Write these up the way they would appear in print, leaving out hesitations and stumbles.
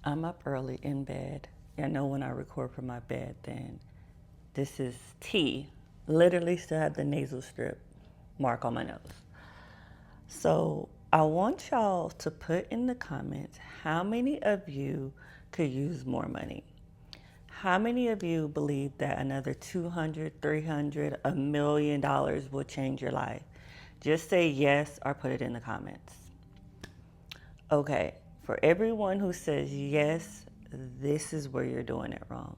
I'm up early in bed. I know when I record from my bed, then this is T. Literally still have the nasal strip mark on my nose. So I want y'all to put in the comments how many of you could use more money. How many of you believe that another 200, 300, $1 million will change your life? Just say yes or put it in the comments. Okay, for everyone who says yes, this is where you're doing it wrong.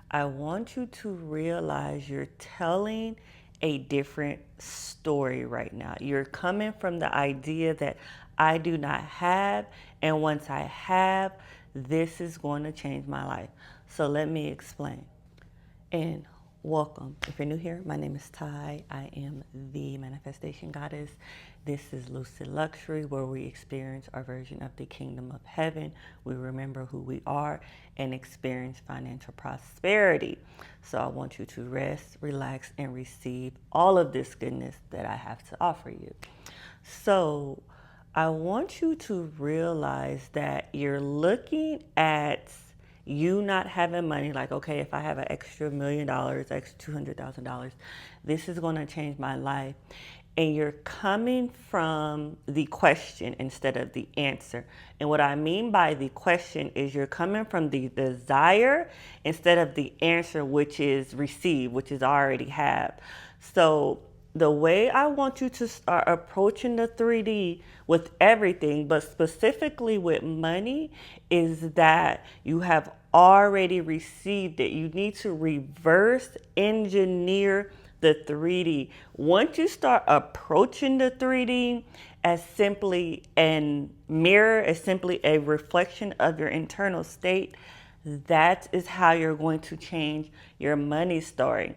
I want you to realize you're telling a different story right now. You're coming from the idea that I do not have, and once I have, this is going to change my life. So let me explain. And welcome. If you're new here, my name is Ty. I am the Manifestation Goddess. This is Lucid Luxury, where we experience our version of the kingdom of heaven. We remember who we are and experience financial prosperity. So I want you to rest, relax, and receive all of this goodness that I have to offer you. So I want you to realize that you're looking at you not having money, like, okay, if I have an extra $1 million, extra $200,000, this is going to change my life. And you're coming from the question instead of the answer. And what I mean by the question is you're coming from the desire instead of the answer, which is receive, which is already have. So the way I want you to start approaching the 3D with everything, but specifically with money, is that you have already received it. You need to reverse engineer the 3D. Once you start approaching the 3D as simply a mirror, as simply a reflection of your internal state, that is how you're going to change your money story.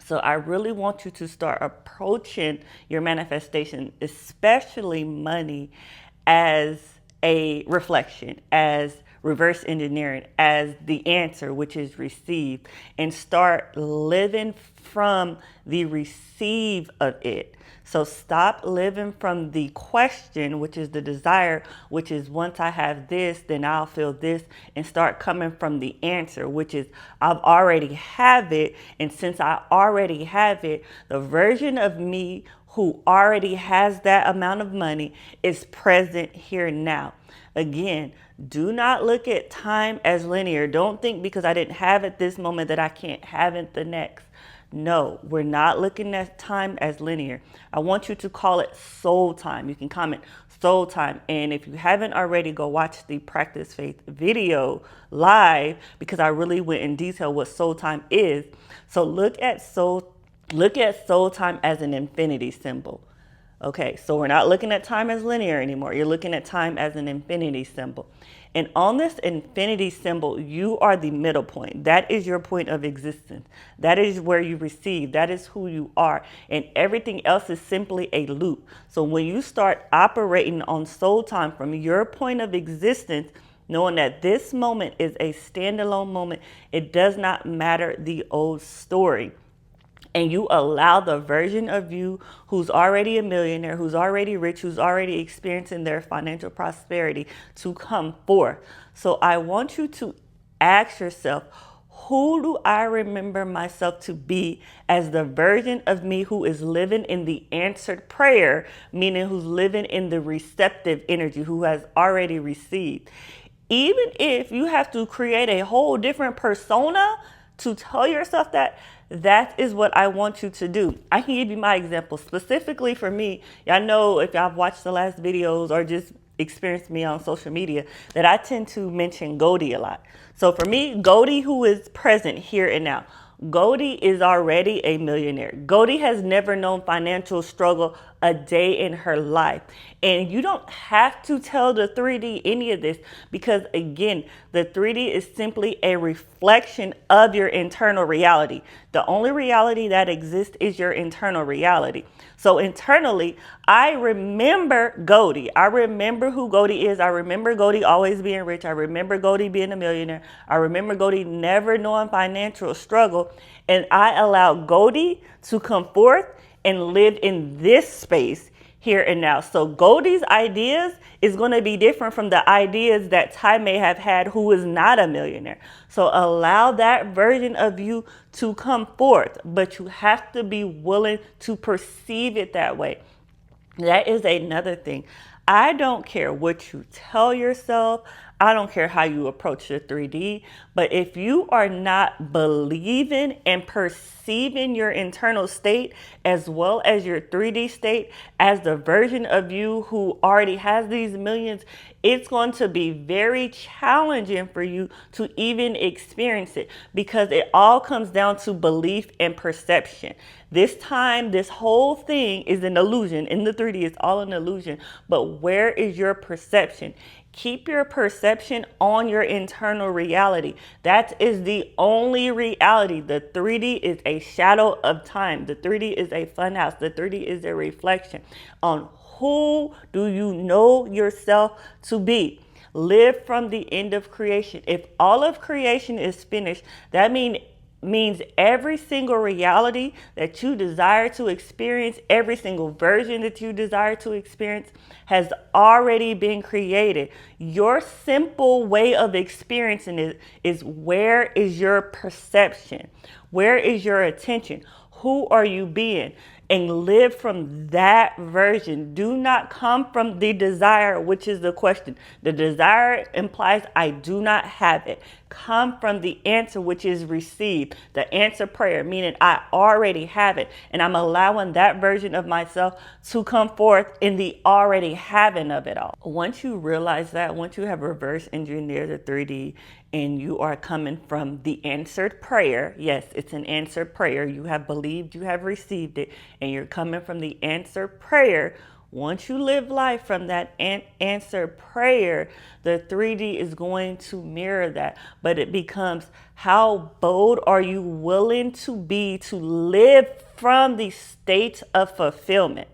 So I really want you to start approaching your manifestation, especially money, as a reflection, as reverse engineering, as the answer, which is received, and start living from the receive of it. So stop living from the question, which is the desire, which is once I have this, then I'll feel this, and start coming from the answer, which is I've already have it. And since I already have it, the version of me who already has that amount of money is present here now. Again, do not look at time as linear. Don't think because I didn't have it this moment that I can't have it the next. No, we're not looking at time as linear. I want you to call it soul time. You can comment soul time. And if you haven't already, go watch the Practice Faith video live, because I really went in detail what soul time is. So look at soul time as an infinity symbol. Okay, so we're not looking at time as linear anymore. You're looking at time as an infinity symbol. And on this infinity symbol, you are the middle point. That is your point of existence. That is where you receive. That is who you are. And everything else is simply a loop. So when you start operating on soul time from your point of existence, knowing that this moment is a standalone moment, it does not matter the old story. And you allow the version of you who's already a millionaire, who's already rich, who's already experiencing their financial prosperity to come forth. So I want you to ask yourself, who do I remember myself to be as the version of me who is living in the answered prayer, meaning who's living in the receptive energy, who has already received. Even if you have to create a whole different persona to tell yourself that, that is what I want you to do. I can give you my example. Specifically for me, y'all know if y'all have watched the last videos or just experienced me on social media, that I tend to mention Goddard a lot. So for me, Goddard, who is present here and now, Goddard is already a millionaire. Goddard has never known financial struggle a day in her life. And you don't have to tell the 3D any of this, because again, the 3D is simply a reflection of your internal reality. The only reality that exists is your internal reality. So internally, I remember Goddard. I remember who Goddard is. I remember Goddard always being rich. I remember Goddard being a millionaire. I remember Goddard never knowing financial struggle. And I allowed Goddard to come forth and live in this space here and now. So Goldie's ideas is going to be different from the ideas that Ty may have had, who is not a millionaire. So allow that version of you to come forth, but you have to be willing to perceive it that way. That is another thing. I don't care what you tell yourself. I don't care how you approach the 3D, but if you are not believing and perceiving your internal state as well as your 3D state as the version of you who already has these millions, it's going to be very challenging for you to even experience it, because it all comes down to belief and perception. This time, this whole thing is an illusion. In the 3D, it's all an illusion. But where is your perception? Keep your perception on your internal reality. That is the only reality. The 3D is a shadow of time. The 3D is a funhouse. The 3D is a reflection on who do you know yourself to be. Live from the end of creation. If all of creation is finished, that means every single reality that you desire to experience, every single version that you desire to experience has already been created. Your simple way of experiencing it is, where is your perception? Where is your attention? Who are you being? And live from that version. Do not come from the desire, which is the question. The desire implies I do not have it. Come from the answer, which is received. The answer prayer, meaning I already have it. And I'm allowing that version of myself to come forth in the already having of it all. Once you realize that, once you have reverse engineered the 3D, and you are coming from the answered prayer. Yes, it's an answered prayer. You have believed, you have received it, and you're coming from the answered prayer. Once you live life from that answered prayer, the 3D is going to mirror that. But it becomes, how bold are you willing to be to live from the state of fulfillment?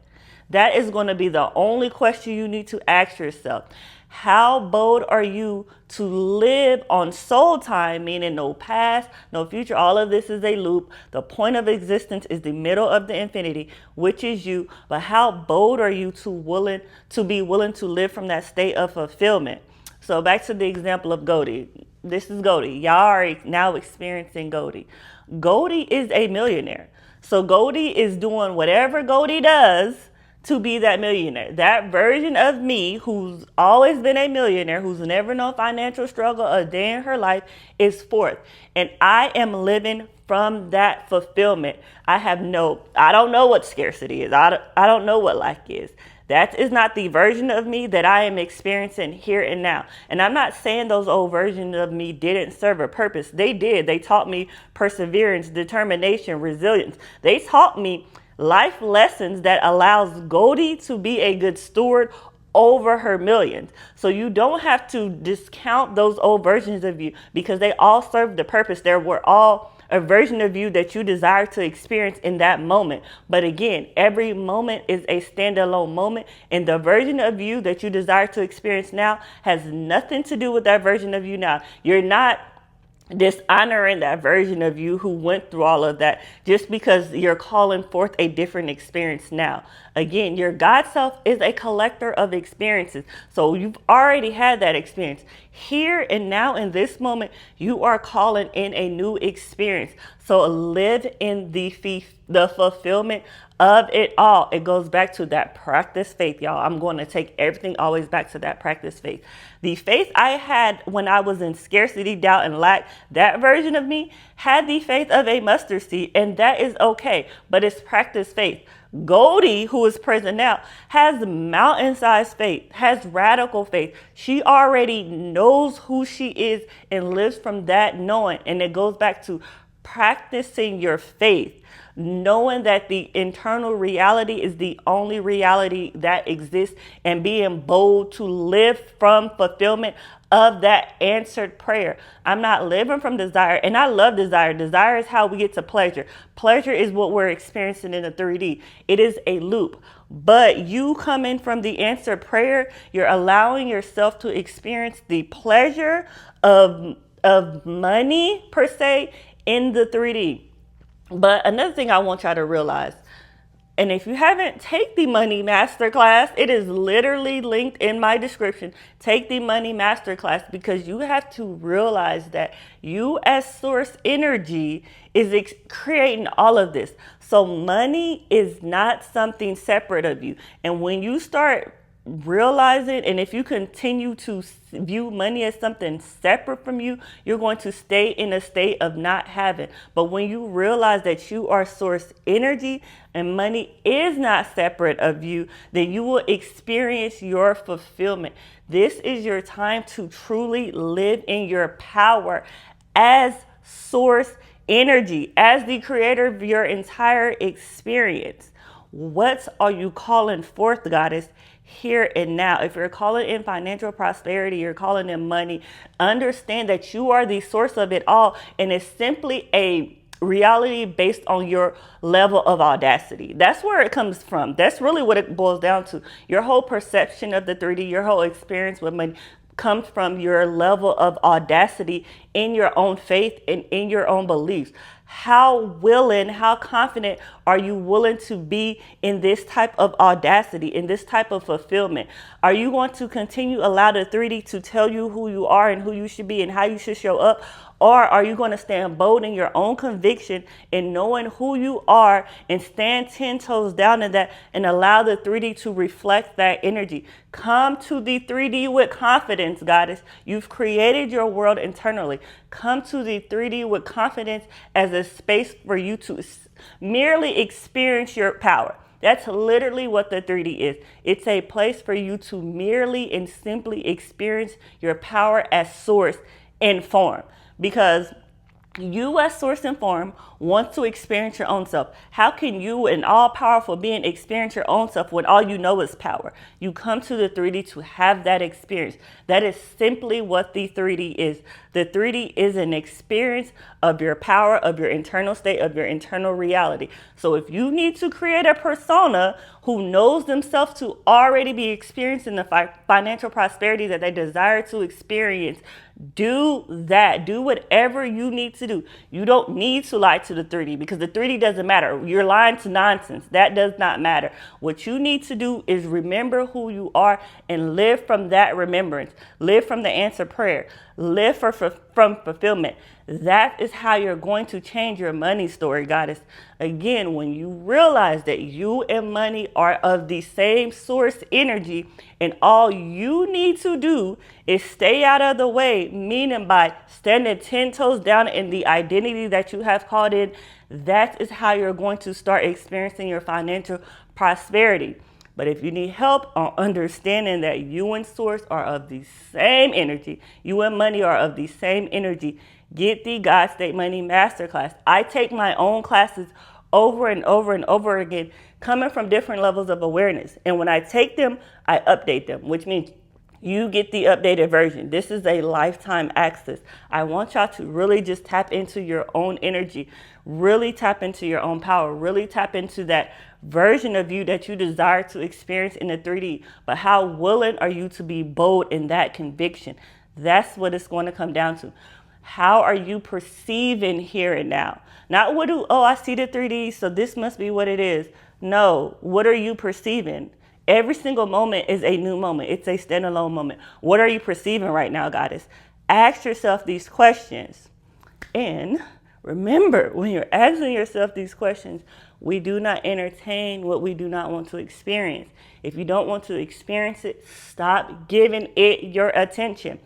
That is going to be the only question you need to ask yourself. How bold are you to live on soul time, meaning no past, no future? All of this is a loop. The point of existence is the middle of the infinity, which is you. But how bold are you to be willing to live from that state of fulfillment? So back to the example of Goldie. This is Goldie. Y'all are now experiencing Goldie. Goldie is a millionaire. So Goldie is doing whatever Goldie does to be that millionaire. That version of me who's always been a millionaire, who's never known financial struggle a day in her life, is forth. And I am living from that fulfillment. I don't know what scarcity is. I don't know what lack is. That is not the version of me that I am experiencing here and now. And I'm not saying those old versions of me didn't serve a purpose. They did. They taught me perseverance, determination, resilience. They taught me life lessons that allows Goldie to be a good steward over her millions. So you don't have to discount those old versions of you, because they all serve the purpose. They were all a version of you that you desire to experience in that moment. But again, every moment is a standalone moment, and the version of you that you desire to experience now has nothing to do with that version of you now. You're not dishonoring that version of you who went through all of that just because you're calling forth a different experience now. Again, your God self is a collector of experiences. So you've already had that experience. Here and now in this moment, you are calling in a new experience. So live in the fulfillment of it all. It goes back to that practice faith, y'all. I'm going to take everything always back to that practice faith. The faith I had when I was in scarcity, doubt, and lack, that version of me had the faith of a mustard seed, and that is okay, but it's practice faith. Goldie, who is present now, has mountain-sized faith, has radical faith. She already knows who she is and lives from that knowing. And it goes back to practicing your faith, knowing that the internal reality is the only reality that exists, and being bold to live from fulfillment of that answered prayer. I'm not living from desire, and I love desire. Desire is how we get to pleasure. Pleasure is what we're experiencing in the 3D. It is a loop. But you coming from the answered prayer, you're allowing yourself to experience the pleasure of money per se in the 3D. But another thing I want y'all to realize, And if you haven't, take the money masterclass. It is literally linked in my description. Take the money masterclass, because you have to realize that you as source energy is creating all of this. So money is not something separate of you. And when you start realizing, and if you continue to view money as something separate from you, you're going to stay in a state of not having. But when you realize that you are source energy and money is not separate of you, then you will experience your fulfillment. This is your time to truly live in your power as source energy, as the creator of your entire experience. What are you calling forth, Goddess? Here and now. If you're calling in financial prosperity, you're calling in money, understand that you are the source of it all, and it's simply a reality based on your level of audacity. That's where it comes from. That's really what it boils down to. Your whole perception of the 3D, your whole experience with money comes from your level of audacity in your own faith and in your own beliefs. How willing, how confident are you willing to be in this type of audacity, in this type of fulfillment? Are you going to continue allow the 3D to tell you who you are and who you should be and how you should show up? Or are you going to stand bold in your own conviction in knowing who you are and stand 10 toes down in that and allow the 3D to reflect that energy? Come to the 3D with confidence, Goddess. You've created your world internally. Come to the 3D with confidence as a space for you to merely experience your power. That's literally what the 3D is. It's a place for you to merely and simply experience your power as source in form. Because you as source and form want to experience your own self. How can you, an all-powerful being, experience your own self when all you know is power? You come to the 3D to have that experience. That is simply what the 3D is. The 3D is an experience of your power, of your internal state, of your internal reality. So if you need to create a persona who knows themselves to already be experiencing the financial prosperity that they desire to experience, do that. Do whatever you need to do. You don't need to lie to the 3D, because the 3D doesn't matter. You're lying to nonsense. That does not matter. What you need to do is remember who you are and live from that remembrance. Live from the answer prayer. Live from fulfillment. That is how you're going to change your money story, Goddess. Again, when you realize that you and money are of the same source energy, and all you need to do is stay out of the way, meaning by standing 10 toes down in the identity that you have called in, that is how you're going to start experiencing your financial prosperity. But if you need help on understanding that you and source are of the same energy, you and money are of the same energy, get the God State Money Masterclass. I take my own classes over and over and over again, coming from different levels of awareness. And when I take them, I update them, which means you get the updated version. This is a lifetime access. I want y'all to really just tap into your own energy, really tap into your own power, really tap into that version of you that you desire to experience in the 3D. But how willing are you to be bold in that conviction? That's what it's going to come down to. How are you perceiving here and now? Not I see the 3D, so this must be what it is. No, what are you perceiving? Every single moment is a new moment. It's a standalone moment. What are you perceiving right now, Goddess? Ask yourself these questions. And remember, when you're asking yourself these questions, we do not entertain what we do not want to experience. If you don't want to experience it, stop giving it your attention.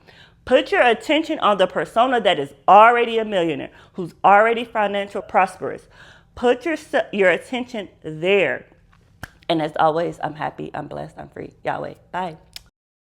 Put your attention on the persona that is already a millionaire, who's already financially prosperous. Put your attention there. And as always, I'm happy, I'm blessed, I'm free. Yahweh. Bye.